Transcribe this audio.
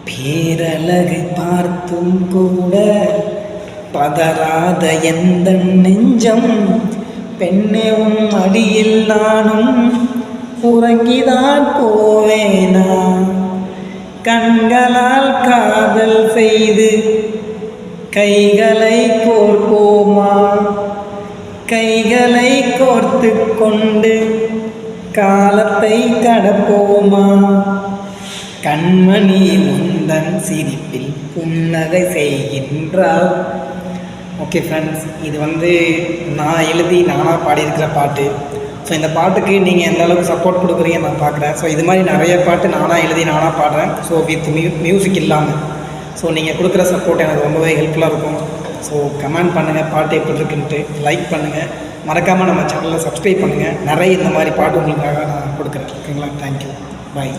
பேரழகை பார்த்தும் கூட பதறாத எந்த நெஞ்சம், பெண்ணே உன் அடியில் நானும் உறங்கிதான் போவேனா. கண்களால் காதல் செய்து கைகளை கோர்ப்போமா, கைகளை கோர்த்து கொண்டு காலத்தை கடப்போமா. கண்மணி உந்தன் சிரிப்பில் புன்னகை செய்கின்றாள். ஓகே ஃப்ரெண்ட்ஸ், இது நான் எழுதி நானாக பாடியிருக்கிற பாட்டு. ஸோ இந்த பாட்டுக்கு நீங்கள் எந்த அளவுக்கு சப்போர்ட் கொடுக்குறீங்க நான் பார்க்குறேன். ஸோ இது மாதிரி நிறைய பாட்டு நானாக எழுதி நானாக பாடுறேன். ஸோ வித் மியூசிக் இல்லாமல். ஸோ நீங்கள் கொடுக்குற சப்போர்ட் எனக்கு ரொம்பவே ஹெல்ப்ஃபுல்லாக இருக்கும். ஸோ கமெண்ட் பண்ணுங்கள் பாட்டு எப்படி இருக்குன்ட்டு, லைக் பண்ணுங்கள், மறக்காமல் நம்ம சேனலில் சப்ஸ்கிரைப் பண்ணுங்கள். நிறைய இந்த மாதிரி பாட்டு உங்களுக்காக நான் கொடுக்குறேன். ஓகேங்களா? தேங்க்யூ, பாய்.